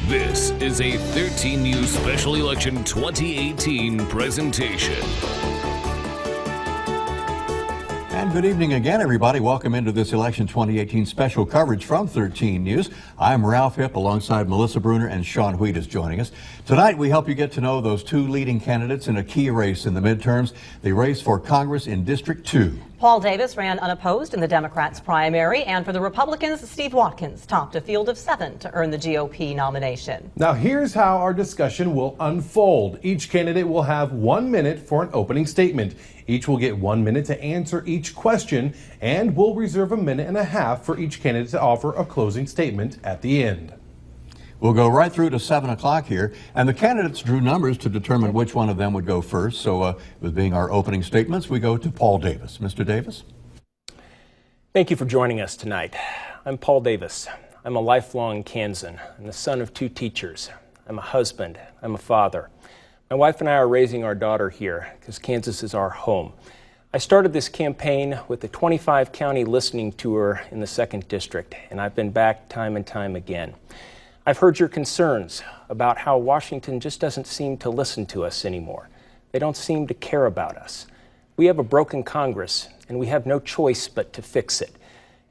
This is a 13 News Special Election 2018 presentation. And good evening again, everybody. Welcome into this election 2018 special coverage from 13 News. I'm Ralph Hipp alongside Melissa Bruner, and Sean Wheat is joining us. Tonight, we help you get to know those two leading candidates in a key race in the midterms, the race for Congress in District 2. Paul Davis ran unopposed in the Democrats' primary, and for the Republicans, Steve Watkins topped a field of 7 to earn the GOP nomination. Now here's how our discussion will unfold. Each candidate will have 1 minute for an opening statement. Each will get 1 minute to answer each question, and we'll reserve 1.5 minutes for each candidate to offer a closing statement at the end. We'll go right through to 7 o'clock here, and the candidates drew numbers to determine which one of them would go first. So with being our opening statements, we go to Paul Davis. Mr. Davis? Thank you for joining us tonight. I'm Paul Davis. I'm a lifelong Kansan. I'm the son of 2 teachers. I'm a husband. I'm a father. My wife and I are raising our daughter here because Kansas is our home. I started this campaign with a 25-county listening tour in the 2nd District, and I've been back time and time again. I've heard your concerns about how Washington just doesn't seem to listen to us anymore. They don't seem to care about us. We have a broken Congress, and we have no choice but to fix it.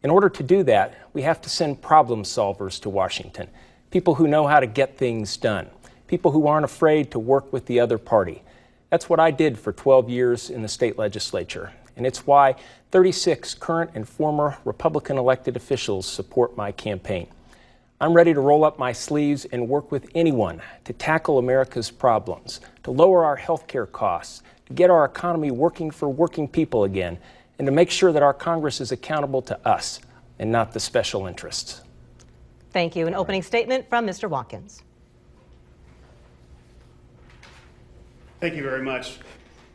In order to do that, we have to send problem solvers to Washington, people who know how to get things done, people who aren't afraid to work with the other party. That's what I did for 12 years in the state legislature, and it's why 36 current and former Republican elected officials support my campaign. I'm ready to roll up my sleeves and work with anyone to tackle America's problems, to lower our health care costs, to get our economy working for working people again, and to make sure that our Congress is accountable to us and not the special interests. Thank you. An opening statement from Mr. Watkins. Thank you very much.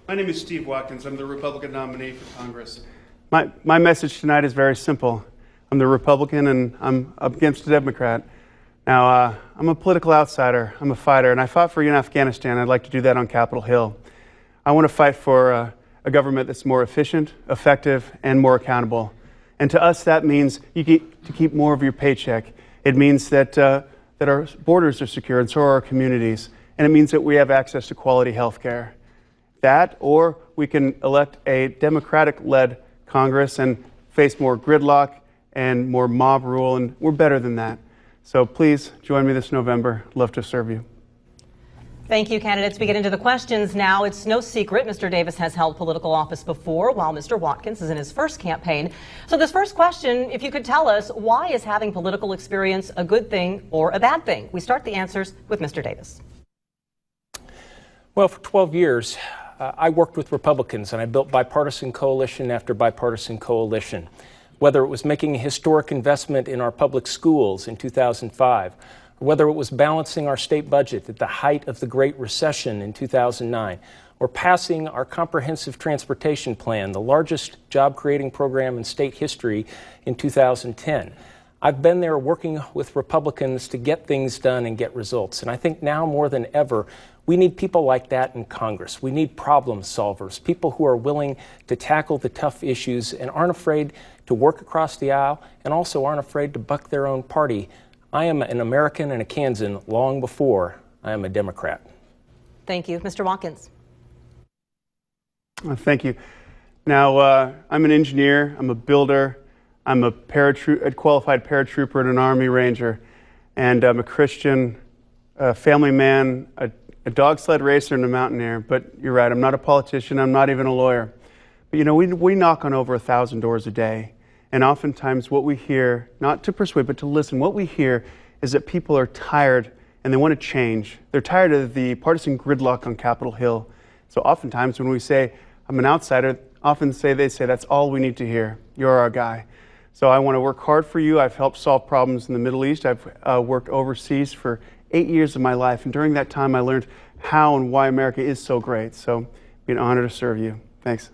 My name is Steve Watkins. I'm the Republican nominee for Congress. My message tonight is very simple. I'm the Republican, and I'm up against a Democrat. Now, I'm a political outsider. I'm a fighter, and I fought for you in Afghanistan. I'd like to do that on Capitol Hill. I want to fight for a government that's more efficient, effective, and more accountable. And to us, that means you get to keep more of your paycheck. It means that our borders are secure, and so are our communities. And it means that we have access to quality health care. That, or we can elect a Democratic-led Congress and face more gridlock and more mob rule, and we're better than that. So please join me this November. Love to serve you. Thank you, candidates. We get into the questions now. It's no secret Mr. Davis has held political office before, while Mr. Watkins is in his first campaign. So this first question, if you could tell us, why is having political experience a good thing or a bad thing? We start the answers with Mr. Davis. Well, for 12 years, I worked with Republicans, and I built bipartisan coalition after bipartisan coalition. Whether it was making a historic investment in our public schools in 2005, or whether it was balancing our state budget at the height of the Great Recession in 2009, or passing our comprehensive transportation plan, the largest job-creating program in state history in 2010. I've been there working with Republicans to get things done and get results. And I think now more than ever, we need people like that in Congress. We need problem solvers, people who are willing to tackle the tough issues and aren't afraid to work across the aisle and also aren't afraid to buck their own party. I am an American and a Kansan long before I am a Democrat. Thank you. Mr. Watkins. Thank you. Now, I'm an engineer. I'm a builder. I'm a qualified paratrooper and an Army Ranger. And I'm a Christian, a family man, a dog sled racer and a mountaineer. But you're right, I'm not a politician. I'm not even a lawyer. But you know, we knock on over 1,000 doors a day. And oftentimes what we hear, not to persuade, but to listen, what we hear is that people are tired and they want to change. They're tired of the partisan gridlock on Capitol Hill. So oftentimes when we say, I'm an outsider, they say, that's all we need to hear. You're our guy. So I want to work hard for you. I've helped solve problems in the Middle East. I've worked overseas for 8 years of my life. And during that time, I learned how and why America is so great. So it'd be an honor to serve you. Thanks.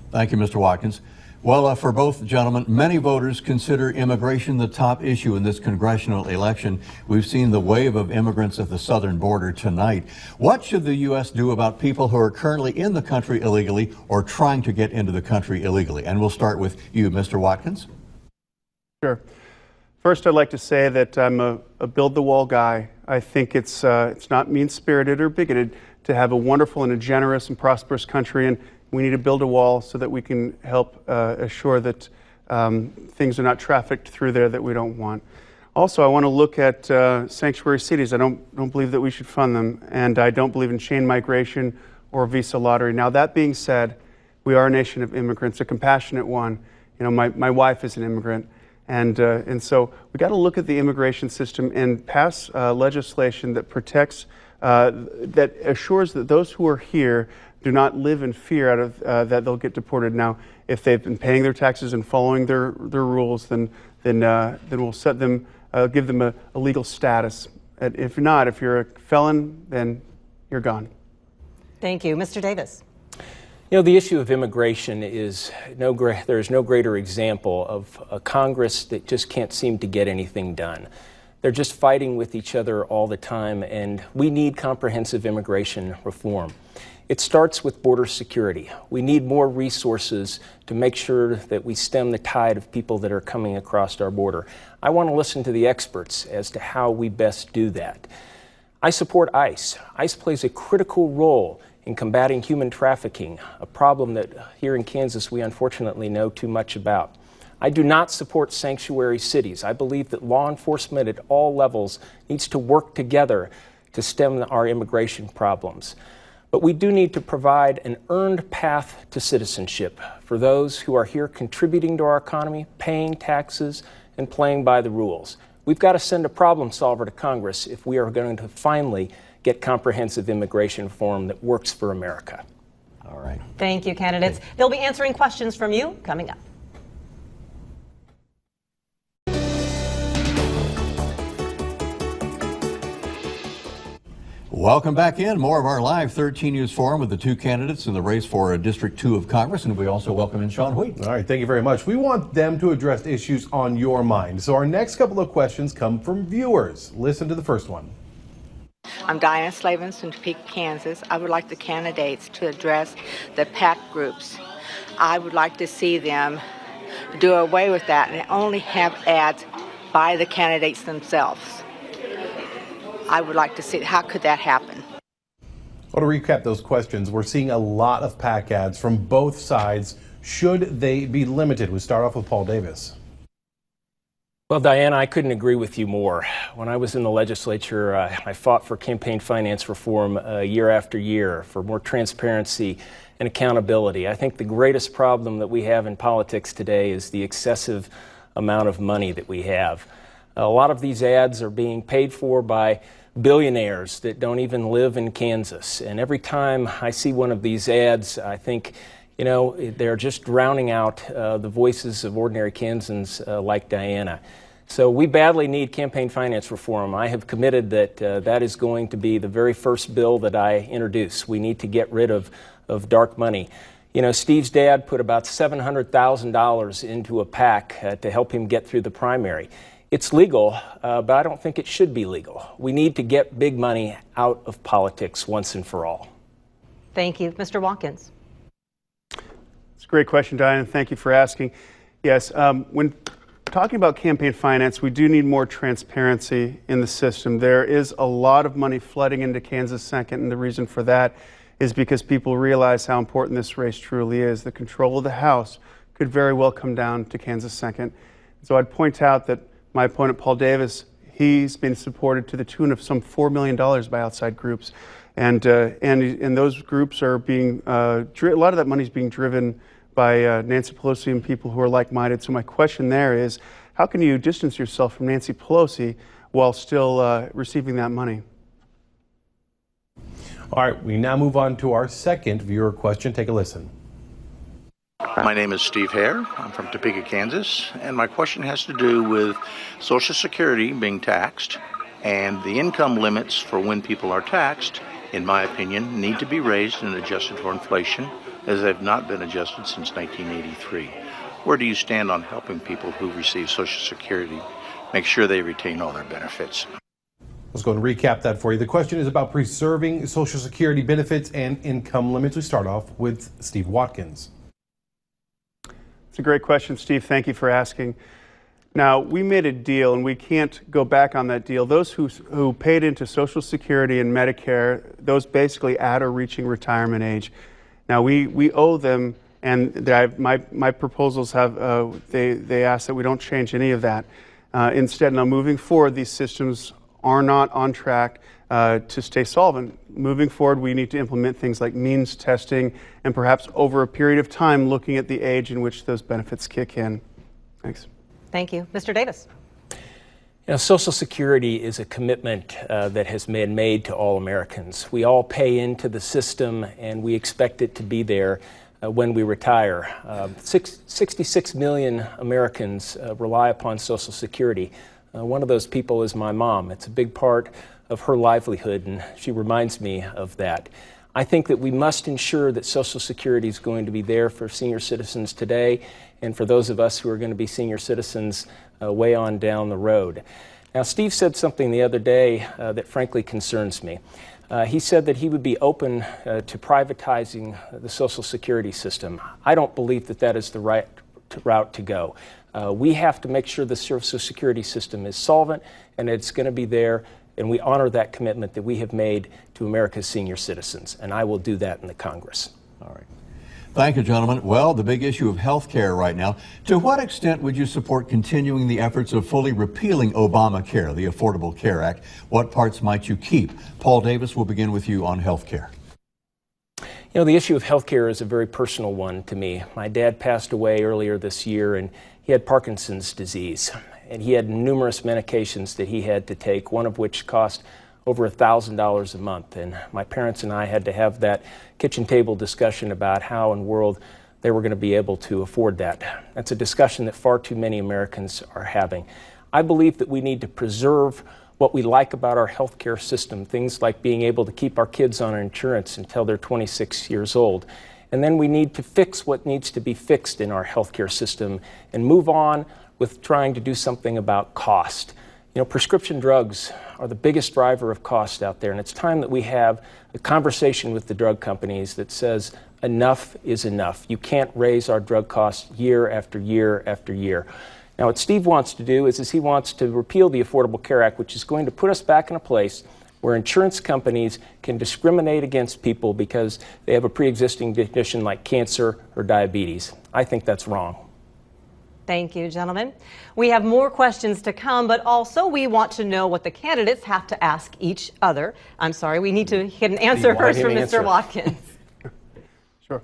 Thank you, Mr. Watkins. Well, for both gentlemen, many voters consider immigration the top issue in this congressional election. We've seen the wave of immigrants at the southern border tonight. What should the U.S. do about people who are currently in the country illegally or trying to get into the country illegally? And we'll start with you, Mr. Watkins. Sure. First, I'd like to say that I'm a build the wall guy. I think it's not mean-spirited or bigoted to have a wonderful and a generous and prosperous country, and we need to build a wall so that we can help assure that things are not trafficked through there that we don't want. Also, I want to look at sanctuary cities. I don't believe that we should fund them, and I don't believe in chain migration or visa lottery. Now, that being said, we are a nation of immigrants, a compassionate one. You know, my wife is an immigrant. And so we got to look at the immigration system and pass legislation that protects, that assures that those who are here do not live in fear out of that they'll get deported. Now, if they've been paying their taxes and following their rules, then we'll set them, give them a legal status. And if not, if you're a felon, then you're gone. Thank you, Mr. Davis. You know, the issue of immigration is there's no greater example of a Congress that just can't seem to get anything done. They're just fighting with each other all the time, and we need comprehensive immigration reform. It starts with border security. We need more resources to make sure that we stem the tide of people that are coming across our border. I want to listen to the experts as to how we best do that. I support ICE. ICE plays a critical role in combating human trafficking, a problem that here in Kansas we unfortunately know too much about. I do not support sanctuary cities. I believe that law enforcement at all levels needs to work together to stem our immigration problems. But we do need to provide an earned path to citizenship for those who are here contributing to our economy, paying taxes, and playing by the rules. We've got to send a problem solver to Congress if we are going to finally get comprehensive immigration reform that works for America. All right. Thank you, candidates. They'll be answering questions from you coming up. Welcome back in. More of our live 13 News Forum with the two candidates in the race for District 2 of Congress. And we also welcome in Sean Wheat. All right, thank you very much. We want them to address issues on your mind. So our next couple of questions come from viewers. Listen to the first one. I'm Diana Slavens from Topeka, Kansas. I would like the candidates to address the PAC groups. I would like to see them do away with that and only have ads by the candidates themselves. I would like to see, how could that happen? Well, to recap those questions, we're seeing a lot of PAC ads from both sides. Should they be limited? We start off with Paul Davis. Well, Diana, I couldn't agree with you more. When I was in the legislature, I fought for campaign finance reform year after year, for more transparency and accountability. I think the greatest problem that we have in politics today is the excessive amount of money that we have. A lot of these ads are being paid for by billionaires that don't even live in Kansas. And every time I see one of these ads, I think, you know, they're just drowning out the voices of ordinary Kansans like Diana. So we badly need campaign finance reform. I have committed that that is going to be the very first bill that I introduce. We need to get rid of dark money. You know, Steve's dad put about $700,000 into a PAC to help him get through the primary. It's legal, but I don't think it should be legal. We need to get big money out of politics once and for all. Thank you. Mr. Watkins. It's a great question, Diane. Thank you for asking. Yes, when talking about campaign finance, we do need more transparency in the system. There is a lot of money flooding into Kansas Second, and the reason for that is because people realize how important this race truly is. The control of the House could very well come down to Kansas Second. So I'd point out that my opponent, Paul Davis, he's been supported to the tune of some $4 million by outside groups. And those groups are being, a lot of that money is being driven by Nancy Pelosi and people who are like-minded. So my question there is, how can you distance yourself from Nancy Pelosi while still receiving that money? All right, we now move on to our second viewer question. Take a listen. My name is Steve Hare. I'm from Topeka, Kansas, and my question has to do with Social Security being taxed, and the income limits for when people are taxed, in my opinion, need to be raised and adjusted for inflation, as they've not been adjusted since 1983. Where do you stand on helping people who receive Social Security make sure they retain all their benefits? Let's go and recap that for you. The question is about preserving Social Security benefits and income limits. We start off with Steve Watkins. It's a great question, Steve. Thank you for asking. Now, we made a deal, and we can't go back on that deal. Those who paid into Social Security and Medicare, those basically at or reaching retirement age. Now, we owe them, and my proposals have, they ask that we don't change any of that. Instead, now moving forward, these systems are not on track to stay solvent. Moving forward, we need to implement things like means testing, and perhaps over a period of time, looking at the age in which those benefits kick in. Thanks. Thank you. Mr. Davis. You know, Social Security is a commitment that has been made to all Americans. We all pay into the system, and we expect it to be there when we retire. 66 million Americans rely upon Social Security. One of those people is my mom. It's a big part of her livelihood, and she reminds me of that. I think that we must ensure that Social Security is going to be there for senior citizens today and for those of us who are going to be senior citizens way on down the road. Now, Steve said something the other day that frankly concerns me. He said that he would be open to privatizing the Social Security system. I don't believe that that is the right route to go. We have to make sure the Social Security system is solvent and it's going to be there, and we honor that commitment that we have made to America's senior citizens, and I will do that in the Congress. All right. Thank you, gentlemen. Well, the big issue of health care right now. To what extent would you support continuing the efforts of fully repealing Obamacare, the Affordable Care Act? What parts might you keep? Paul Davis, will begin with you on health care. You know, the issue of health care is a very personal one to me. My dad passed away earlier this year, and he had Parkinson's disease. And he had numerous medications that he had to take, one of which cost over $1,000 a month. And my parents and I had to have that kitchen table discussion about how in the world they were going to be able to afford that. That's a discussion that far too many Americans are having. I believe that we need to preserve what we like about our healthcare system, things like being able to keep our kids on insurance until they're 26 years old. And then we need to fix what needs to be fixed in our healthcare system and move on with trying to do something about cost. You know, prescription drugs are the biggest driver of cost out there, and it's time that we have a conversation with the drug companies that says enough is enough. You can't raise our drug costs year after year after year. Now, what Steve wants to do is he wants to repeal the Affordable Care Act, which is going to put us back in a place where insurance companies can discriminate against people because they have a pre-existing condition like cancer or diabetes. I think that's wrong. Thank you, gentlemen. We have more questions to come, but also we want to know what the candidates have to ask each other. I'm sorry, we need to get an answer first from Mr. Watkins. Sure.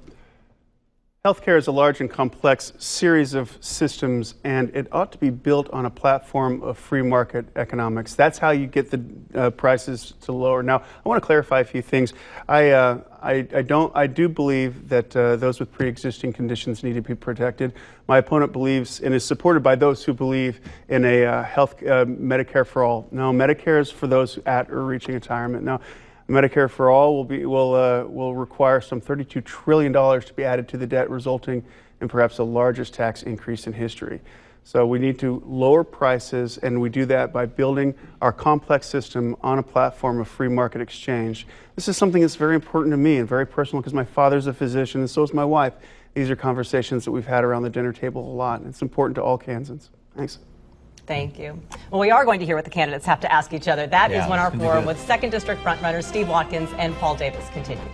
Healthcare is a large and complex series of systems, and it ought to be built on a platform of free market economics. That's how you get the prices to lower. Now, I want to clarify a few things. I do believe that those with pre-existing conditions need to be protected. My opponent believes and is supported by those who believe in a Medicare for all. No, Medicare is for those at or reaching retirement. Now, Medicare for all will require some $32 trillion to be added to the debt, resulting in perhaps the largest tax increase in history. So we need to lower prices, and we do that by building our complex system on a platform of free market exchange. This is something that's very important to me and very personal because my father's a physician and so is my wife. These are conversations that we've had around the dinner table a lot, and it's important to all Kansans. Thanks. Thank you. Well, we are going to hear what the candidates have to ask each other. That is when our forum with 2nd District frontrunners Steve Watkins and Paul Davis continues.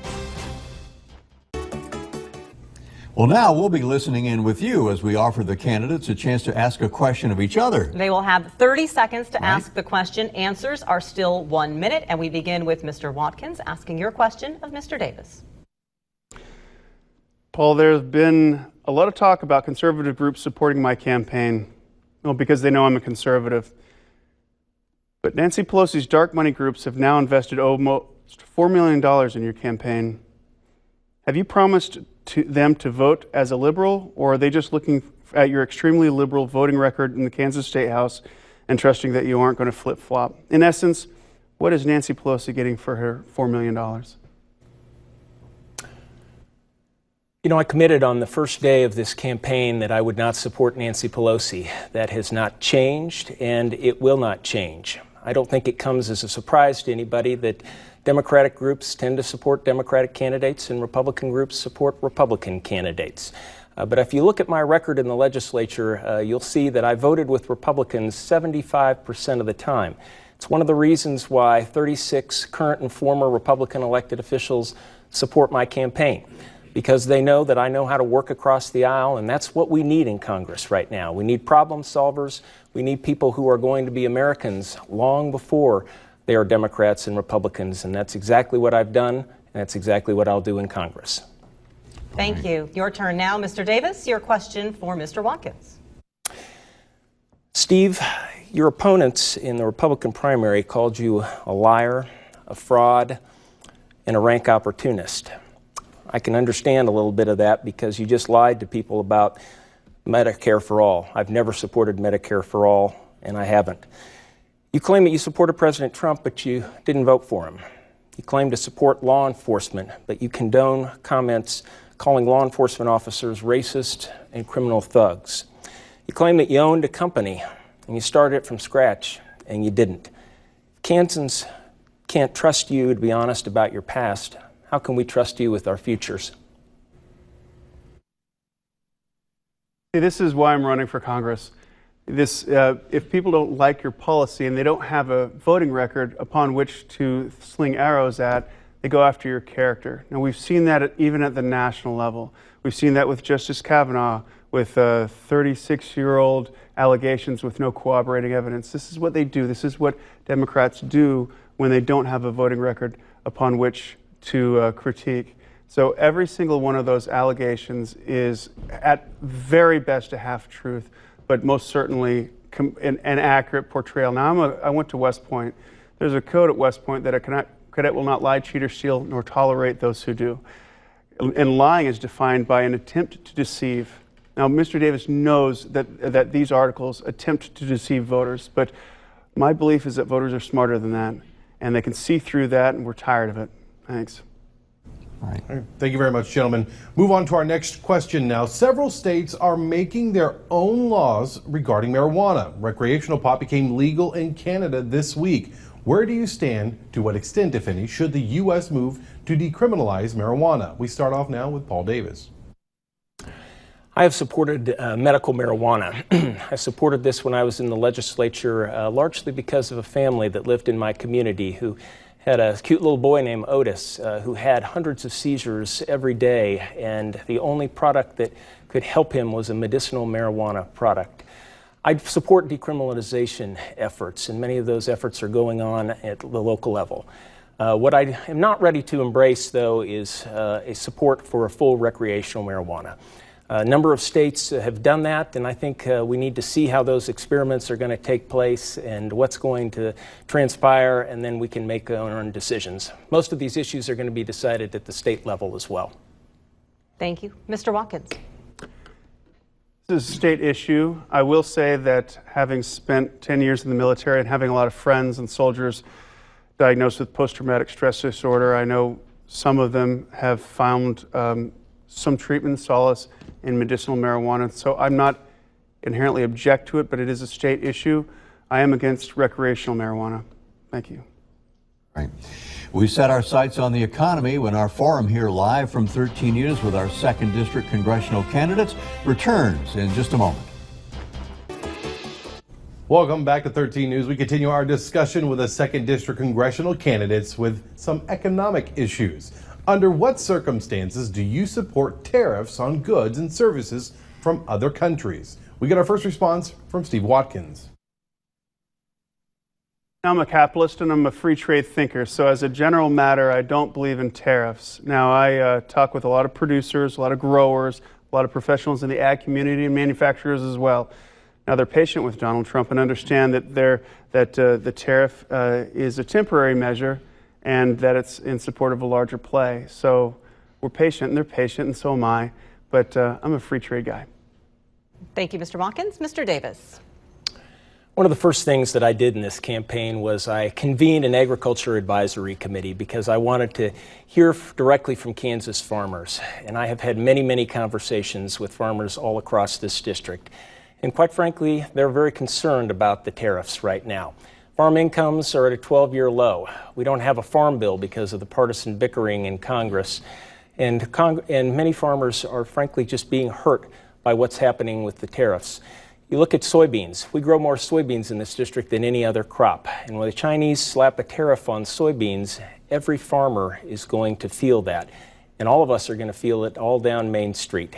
Well, now we'll be listening in with you as we offer the candidates a chance to ask a question of each other. They will have 30 seconds to ask the question. Answers are still 1 minute, and we begin with Mr. Watkins asking your question of Mr. Davis. Paul, there's been a lot of talk about conservative groups supporting my campaign. Well, because they know I'm a conservative. But Nancy Pelosi's dark money groups have now invested almost $4 million in your campaign. Have you promised them to vote as a liberal, or are they just looking at your extremely liberal voting record in the Kansas State House and trusting that you aren't going to flip-flop? In essence, what is Nancy Pelosi getting for her $4 million? You know, I committed on the first day of this campaign that I would not support Nancy Pelosi. That has not changed, and it will not change. I don't think it comes as a surprise to anybody that Democratic groups tend to support Democratic candidates and Republican groups support Republican candidates. But if you look at my record in the legislature, you'll see that I voted with Republicans 75% of the time. It's one of the reasons why 36 current and former Republican elected officials support my campaign, because they know that I know how to work across the aisle, and that's what we need in Congress right now. We need problem solvers. We need people who are going to be Americans long before they are Democrats and Republicans, and that's exactly what I've done, and that's exactly what I'll do in Congress. Thank you. Your turn now, Mr. Davis. Your question for Mr. Watkins. Steve, your opponents in the Republican primary called you a liar, a fraud, and a rank opportunist. I can understand a little bit of that because you just lied to people about Medicare for all. I've never supported Medicare for all, and I haven't. You claim that you supported President Trump, but you didn't vote for him. You claim to support law enforcement, but you condone comments calling law enforcement officers racist and criminal thugs. You claim that you owned a company and you started it from scratch, and you didn't. Kansans can't trust you to be honest about your past. How can we trust you with our futures? This is why I'm running for Congress. If people don't like your policy and they don't have a voting record upon which to sling arrows at, they go after your character. Now, we've seen that even at the national level. We've seen that with Justice Kavanaugh, with 36-year-old allegations with no corroborating evidence. This is what they do. This is what Democrats do when they don't have a voting record upon which to critique. So every single one of those allegations is at very best a half-truth, but most certainly an accurate portrayal. Now, I went to West Point. There's a code at West Point that a cadet will not lie, cheat, or steal, nor tolerate those who do. And lying is defined by an attempt to deceive. Now, Mr. Davis knows that these articles attempt to deceive voters, but my belief is that voters are smarter than that, and they can see through that, and we're tired of it. Thanks. All right. Thank you very much, gentlemen. Move on to our next question now. Several states are making their own laws regarding marijuana. Recreational pot became legal in Canada this week. Where do you stand? To what extent, if any, should the U.S. move to decriminalize marijuana? We start off now with Paul Davis. I have supported medical marijuana. I supported this when I was in the legislature, largely because of a family that lived in my community who had a cute little boy named Otis who had hundreds of seizures every day, and the only product that could help him was a medicinal marijuana product. I support decriminalization efforts, and many of those efforts are going on at the local level. What I am not ready to embrace, though, is a support for a full recreational marijuana. A number of states have done that, and I think we need to see how those experiments are going to take place and what's going to transpire, and then we can make our own decisions. Most of these issues are going to be decided at the state level as well. Thank you. Mr. Watkins. This is a state issue. I will say that having spent 10 years in the military and having a lot of friends and soldiers diagnosed with post-traumatic stress disorder, I know some of them have found some treatment solace in medicinal marijuana. So I'm not inherently object to it, but it is a state issue. I am against recreational marijuana. Thank you. Right. We set our sights on the economy when our forum here live from 13 News with our 2nd District congressional candidates returns in just a moment. Welcome back to 13 News. We continue our discussion with the 2nd District congressional candidates with some economic issues. Under what circumstances do you support tariffs on goods and services from other countries? We get our first response from Steve Watkins. I'm a capitalist and I'm a free trade thinker, so as a general matter, I don't believe in tariffs. Now, I talk with a lot of producers, a lot of growers, a lot of professionals in the ag community and manufacturers as well. Now, they're patient with Donald Trump and understand that the tariff is a temporary measure and that it's in support of a larger play. So we're patient and they're patient, and so am I, but I'm a free trade guy. Thank you, Mr. Watkins. Mr. Davis. One of the first things that I did in this campaign was I convened an agriculture advisory committee because I wanted to hear directly from Kansas farmers. And I have had many, many conversations with farmers all across this district. And quite frankly, they're very concerned about the tariffs right now. Farm incomes are at a 12-year low. We don't have a farm bill because of the partisan bickering in Congress. And many farmers are frankly just being hurt by what's happening with the tariffs. You look at soybeans. We grow more soybeans in this district than any other crop. And when the Chinese slap a tariff on soybeans, every farmer is going to feel that. And all of us are going to feel it all down Main Street.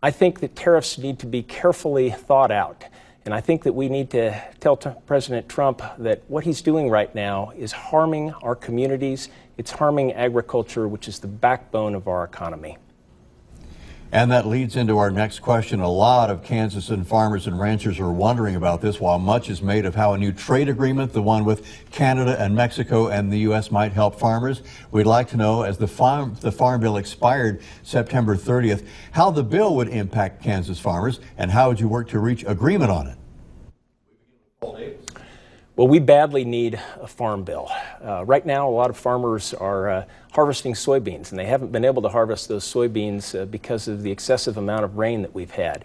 I think that tariffs need to be carefully thought out. And I think that we need to tell President Trump that what he's doing right now is harming our communities. It's harming agriculture, which is the backbone of our economy. And that leads into our next question. A lot of Kansas and farmers and ranchers are wondering about this, while much is made of how a new trade agreement, the one with Canada and Mexico and the U.S., might help farmers. We'd like to know, as the farm bill expired September 30th, how the bill would impact Kansas farmers, and how would you work to reach agreement on it? Well, we badly need a farm bill. Right now, a lot of farmers are harvesting soybeans, and they haven't been able to harvest those soybeans because of the excessive amount of rain that we've had.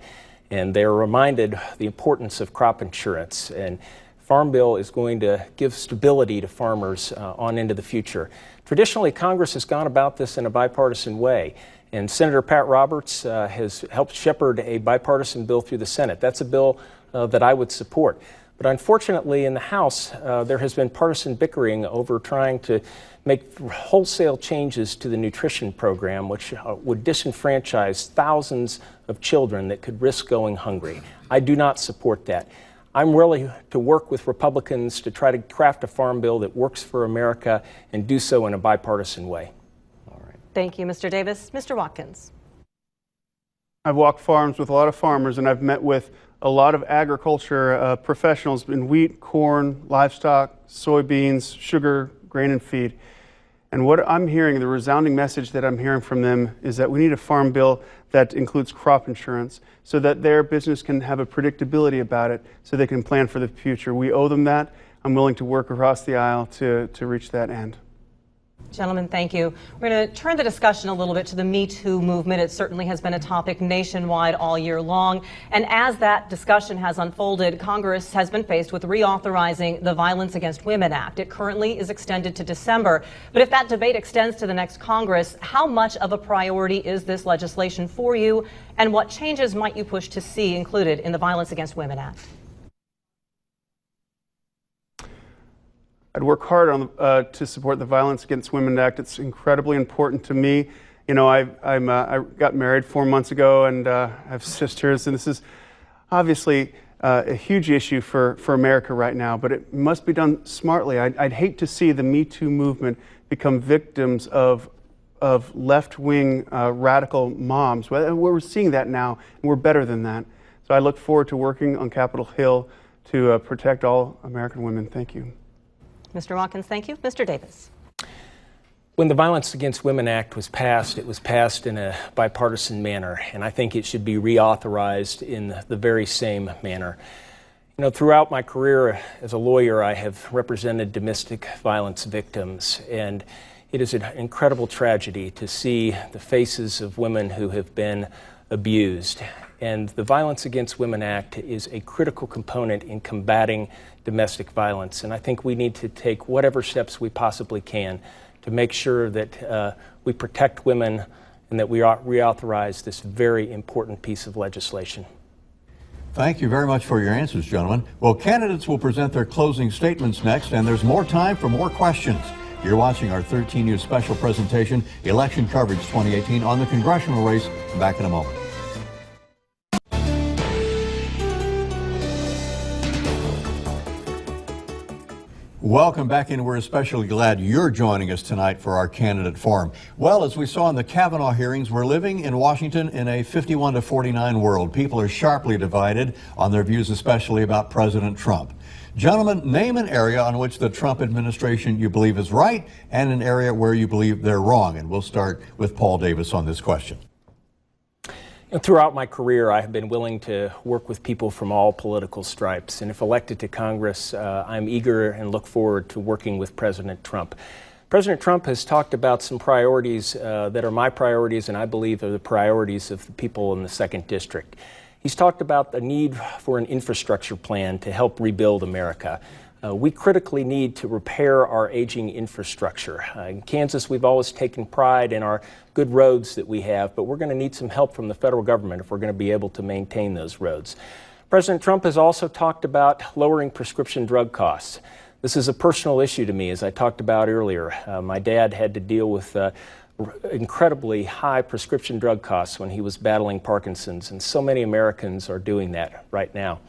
And they're reminded the importance of crop insurance. And farm bill is going to give stability to farmers on into the future. Traditionally, Congress has gone about this in a bipartisan way. And Senator Pat Roberts has helped shepherd a bipartisan bill through the Senate. That's a bill that I would support. But unfortunately, in the House, there has been partisan bickering over trying to make wholesale changes to the nutrition program, which would disenfranchise thousands of children that could risk going hungry. I do not support that. I'm willing to work with Republicans to try to craft a farm bill that works for America and do so in a bipartisan way. All right. Thank you, Mr. Davis. Mr. Watkins. I've walked farms with a lot of farmers, and I've met with a lot of agriculture professionals in wheat, corn, livestock, soybeans, sugar, grain, and feed. And what I'm hearing, the resounding message that I'm hearing from them, is that we need a farm bill that includes crop insurance so that their business can have a predictability about it so they can plan for the future. We owe them that. I'm willing to work across the aisle to reach that end. Gentlemen, thank you. We're going to turn the discussion a little bit to the Me Too movement. It certainly has been a topic nationwide all year long. And as that discussion has unfolded, Congress has been faced with reauthorizing the Violence Against Women Act. It currently is extended to December. But if that debate extends to the next Congress, how much of a priority is this legislation for you? And what changes might you push to see included in the Violence Against Women Act? I'd work hard on to support the Violence Against Women Act. It's incredibly important to me. You know, I got married 4 months ago, and I have sisters, and this is obviously a huge issue for America right now, but it must be done smartly. I'd hate to see the Me Too movement become victims of left-wing radical moms. We're seeing that now, and we're better than that. So I look forward to working on Capitol Hill to protect all American women. Thank you. Mr. Watkins, thank you. Mr. Davis. When the Violence Against Women Act was passed, it was passed in a bipartisan manner, and I think it should be reauthorized in the very same manner. You know, throughout my career as a lawyer, I have represented domestic violence victims, and it is an incredible tragedy to see the faces of women who have been abused. And the Violence Against Women Act is a critical component in combating domestic violence. And I think we need to take whatever steps we possibly can to make sure that we protect women and that we reauthorize this very important piece of legislation. Thank you very much for your answers, gentlemen. Well, candidates will present their closing statements next, and there's more time for more questions. You're watching our 13 News special presentation, Election Coverage 2018, on the congressional race. Back in a moment. Welcome back in. We're especially glad you're joining us tonight for our candidate forum. Well, as we saw in the Kavanaugh hearings, we're living in Washington in a 51-49 world. People are sharply divided on their views, especially about President Trump. Gentlemen, name an area on which the Trump administration you believe is right and an area where you believe they're wrong. And we'll start with Paul Davis on this question. And throughout my career, I have been willing to work with people from all political stripes. And if elected to Congress, I'm eager and look forward to working with President Trump. President Trump has talked about some priorities that are my priorities and I believe are the priorities of the people in the 2nd District. He's talked about the need for an infrastructure plan to help rebuild America. We critically need to repair our aging infrastructure. In Kansas, we've always taken pride in our good roads that we have, but we're going to need some help from the federal government if we're going to be able to maintain those roads. President Trump has also talked about lowering prescription drug costs. This is a personal issue to me, as I talked about earlier. My dad had to deal with incredibly high prescription drug costs when he was battling Parkinson's, and so many Americans are doing that right now.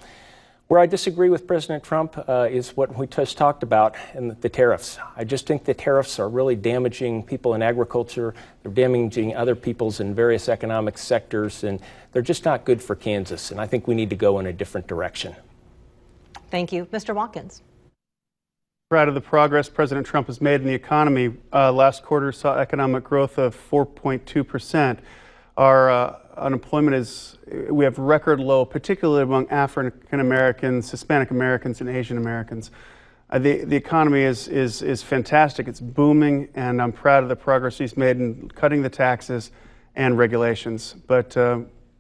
Where I disagree with President Trump is what we just talked about in the tariffs. I just think the tariffs are really damaging people in agriculture. They're damaging other peoples in various economic sectors, and they're just not good for Kansas. And I think we need to go in a different direction. Thank you. Mr. Watkins. Proud of the progress President Trump has made in the economy. Last quarter saw economic growth of 4.2%. Our unemployment we have record low, particularly among African Americans, Hispanic Americans, and Asian Americans. The economy is fantastic. It's booming, and I'm proud of the progress he's made in cutting the taxes and regulations. But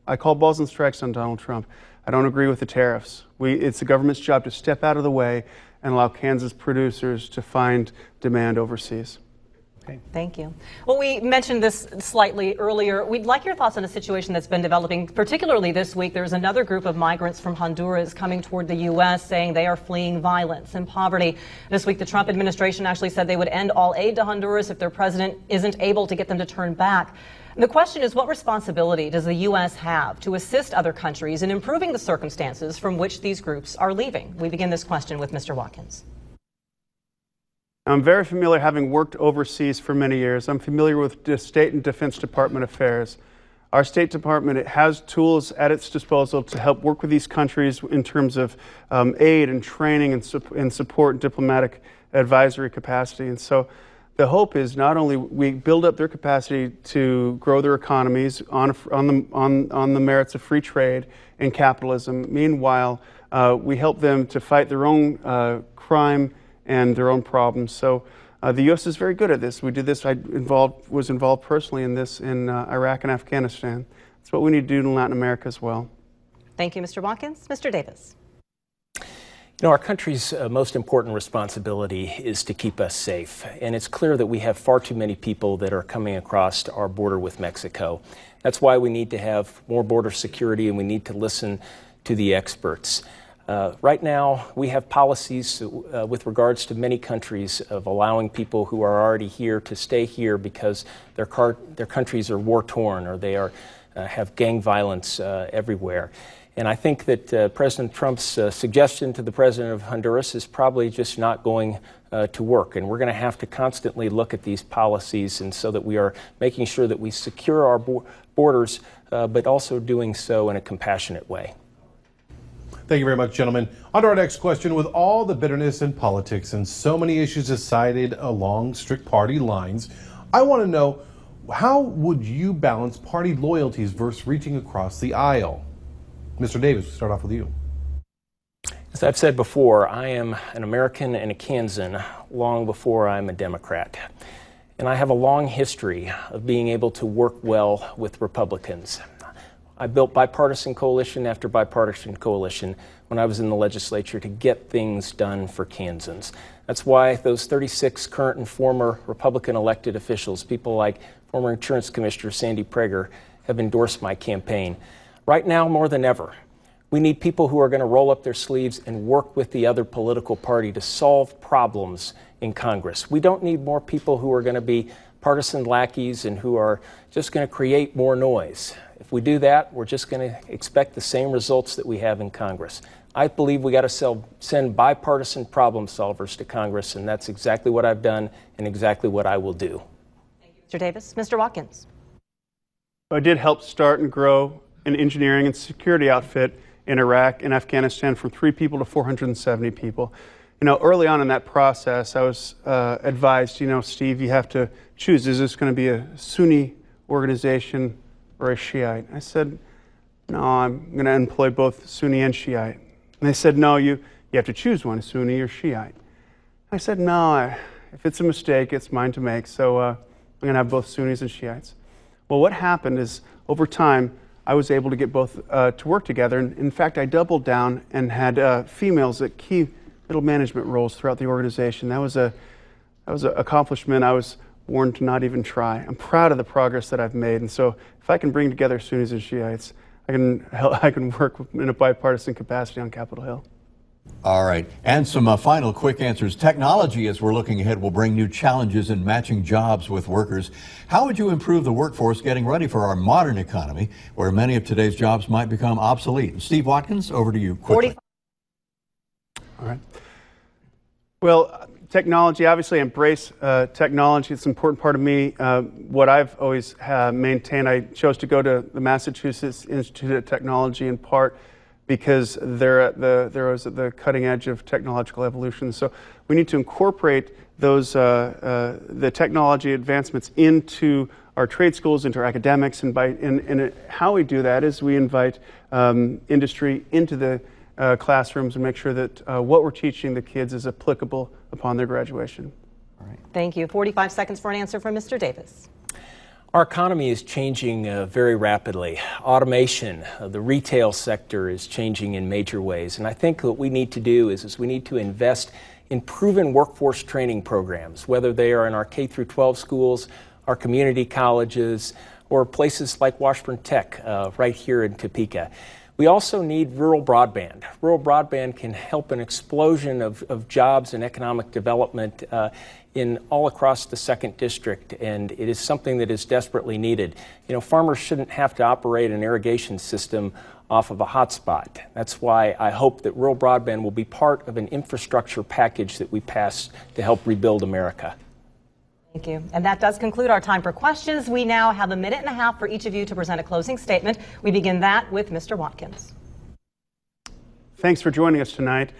I call balls and strikes on Donald Trump. I don't agree with the tariffs. It's the government's job to step out of the way and allow Kansas producers to find demand overseas. Okay. Thank you. Well, we mentioned this slightly earlier. We'd like your thoughts on a situation that's been developing, particularly this week. There's another group of migrants from Honduras coming toward the U.S. saying they are fleeing violence and poverty. This week, the Trump administration actually said they would end all aid to Honduras if their president isn't able to get them to turn back. And the question is, what responsibility does the U.S. have to assist other countries in improving the circumstances from which these groups are leaving? We begin this question with Mr. Watkins. I'm very familiar, having worked overseas for many years. I'm familiar with the State and Defense Department affairs. Our State Department has tools at its disposal to help work with these countries in terms of aid and training and support and diplomatic advisory capacity. And so the hope is not only we build up their capacity to grow their economies on the merits of free trade and capitalism. Meanwhile, we help them to fight their own crime and their own problems. So the U.S. is very good at this. We did this. I was involved personally in this in Iraq and Afghanistan. That's what we need to do in Latin America as well. Thank you, Mr. Watkins. Mr. Davis. You know, our country's most important responsibility is to keep us safe. And it's clear that we have far too many people that are coming across our border with Mexico. That's why we need to have more border security, and we need to listen to the experts. Right now, we have policies with regards to many countries of allowing people who are already here to stay here because their countries are war-torn or they have gang violence everywhere. And I think that President Trump's suggestion to the president of Honduras is probably just not going to work. And we're going to have to constantly look at these policies, and so that we are making sure that we secure our borders, but also doing so in a compassionate way. Thank you very much, gentlemen. On to our next question. With all the bitterness in politics and so many issues decided along strict party lines, I want to know, how would you balance party loyalties versus reaching across the aisle? Mr. Davis, we'll start off with you. As I've said before, I am an American and a Kansan long before I'm a Democrat. And I have a long history of being able to work well with Republicans. I built bipartisan coalition after bipartisan coalition when I was in the legislature to get things done for Kansans. That's why those 36 current and former Republican elected officials, people like former Insurance Commissioner Sandy Prager, have endorsed my campaign. Right now, more than ever, we need people who are going to roll up their sleeves and work with the other political party to solve problems in Congress. We don't need more people who are going to be partisan lackeys and who are just going to create more noise. If we do that, we're just going to expect the same results that we have in Congress. I believe we got to send bipartisan problem solvers to Congress, and that's exactly what I've done and exactly what I will do. Thank you, Mr. Davis. Mr. Watkins. I did help start and grow an engineering and security outfit in Iraq and Afghanistan from 3 people to 470 people. You know, early on in that process, I was advised, Steve, you have to choose. Is this going to be a Sunni organization or a Shiite? I said, no, I'm going to employ both Sunni and Shiite. And they said, no, you have to choose one, Sunni or Shiite. I said, no, if it's a mistake, it's mine to make. So I'm going to have both Sunnis and Shiites. Well, what happened is, over time, I was able to get both to work together. And in fact, I doubled down and had females at key middle management roles throughout the organization. That was an accomplishment I was warned to not even try. I'm proud of the progress that I've made, and so if I can bring together Sunnis and Shiites, I can work in a bipartisan capacity on Capitol Hill. All right. And some final quick answers. Technology, as we're looking ahead, will bring new challenges in matching jobs with workers. How would you improve the workforce getting ready for our modern economy, where many of today's jobs might become obsolete? Steve Watkins, over to you quickly. All right. Well, technology, obviously embrace technology. It's an important part of me. What I've always maintained, I chose to go to the Massachusetts Institute of Technology in part because they're at the cutting edge of technological evolution. So we need to incorporate those the technology advancements into our trade schools, into our academics, and how we do that is we invite industry into the classrooms and make sure that what we're teaching the kids is applicable upon their graduation. All right. Thank you. 45 seconds for an answer from Mr. Davis. Our economy is changing very rapidly. Automation, the retail sector is changing in major ways. And I think what we need to do is we need to invest in proven workforce training programs, whether they are in our K through 12 schools, our community colleges, or places like Washburn Tech right here in Topeka. We also need rural broadband. Rural broadband can help an explosion of jobs and economic development in all across the 2nd District, and it is something that is desperately needed. You know, farmers shouldn't have to operate an irrigation system off of a hotspot. That's why I hope that rural broadband will be part of an infrastructure package that we pass to help rebuild America. Thank you. And that does conclude our time for questions. We now have a minute and a half for each of you to present a closing statement. We begin that with Mr. Watkins. Thanks for joining us tonight.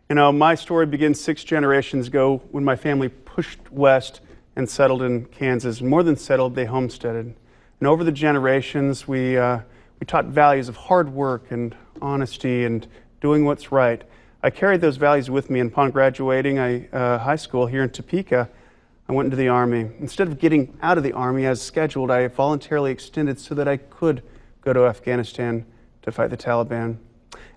You know, my story begins 6 generations ago when my family pushed west and settled in Kansas. More than settled, they homesteaded. And over the generations, we taught values of hard work and honesty and doing what's right. I carried those values with me, and upon graduating high school here in Topeka, I went into the Army. Instead of getting out of the Army as scheduled, I voluntarily extended so that I could go to Afghanistan to fight the Taliban.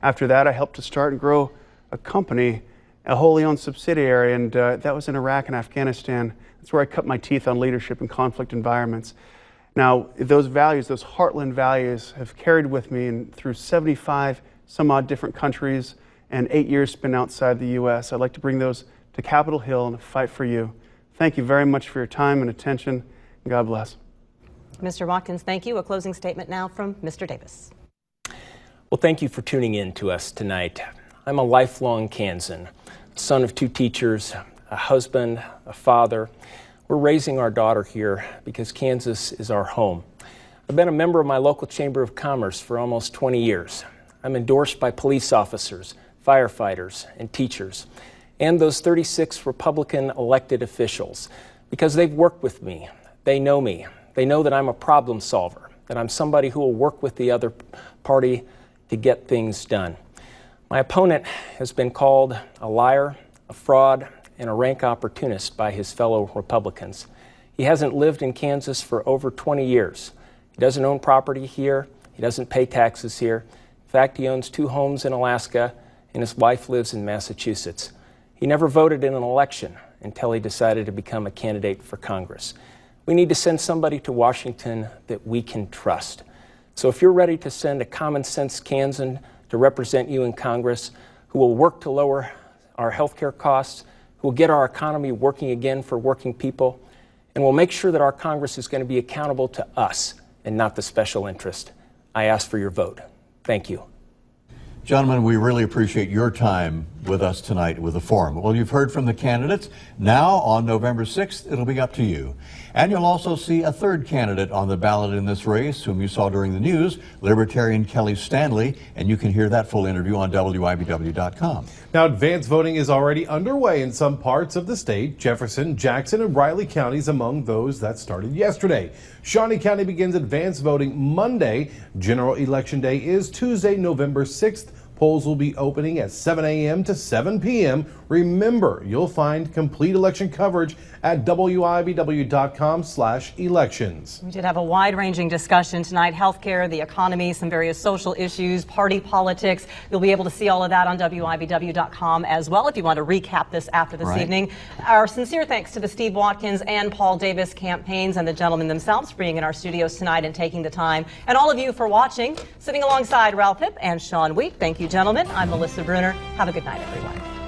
After that, I helped to start and grow a company, a wholly owned subsidiary, and that was in Iraq and Afghanistan. That's where I cut my teeth on leadership in conflict environments. Now, those values, those heartland values, have carried with me through 75 some odd different countries and 8 years spent outside the U.S. I'd like to bring those to Capitol Hill and fight for you. Thank you very much for your time and attention, and God bless. Mr. Watkins, thank you. A closing statement now from Mr. Davis. Well, thank you for tuning in to us tonight. I'm a lifelong Kansan, son of 2 teachers, a husband, a father. We're raising our daughter here because Kansas is our home. I've been a member of my local Chamber of Commerce for almost 20 years. I'm endorsed by police officers, firefighters, and teachers, and those 36 Republican elected officials, because they've worked with me. They know me. They know that I'm a problem solver, that I'm somebody who will work with the other party to get things done. My opponent has been called a liar, a fraud, and a rank opportunist by his fellow Republicans. He hasn't lived in Kansas for over 20 years. He doesn't own property here. He doesn't pay taxes here. In fact, he owns 2 homes in Alaska, and his wife lives in Massachusetts. He never voted in an election until he decided to become a candidate for Congress. We need to send somebody to Washington that we can trust. So if you're ready to send a common sense Kansan to represent you in Congress, who will work to lower our health care costs, who will get our economy working again for working people, and will make sure that our Congress is going to be accountable to us and not the special interest, I ask for your vote. Thank you. Gentlemen, we really appreciate your time with us tonight with the forum. Well, you've heard from the candidates. Now, on November 6th, it'll be up to you. And you'll also see a 3rd candidate on the ballot in this race, whom you saw during the news, Libertarian Kelly Stanley, and you can hear that full interview on WIBW.com. Now, advance voting is already underway in some parts of the state. Jefferson, Jackson, and Riley counties among those that started yesterday. Shawnee County begins advance voting Monday. General Election Day is Tuesday, November 6th. Polls will be opening at 7 a.m. to 7 p.m. Remember, you'll find complete election coverage at wibw.com/elections. We did have a wide-ranging discussion tonight: healthcare, the economy, some various social issues, party politics. You'll be able to see all of that on wibw.com as well if you want to recap this after this evening. Our sincere thanks to the Steve Watkins and Paul Davis campaigns and the gentlemen themselves for being in our studios tonight and taking the time. And all of you for watching. Sitting alongside Ralph Hipp and Sean Wheat. Thank you, gentlemen. I'm Melissa Bruner. Have a good night, everyone.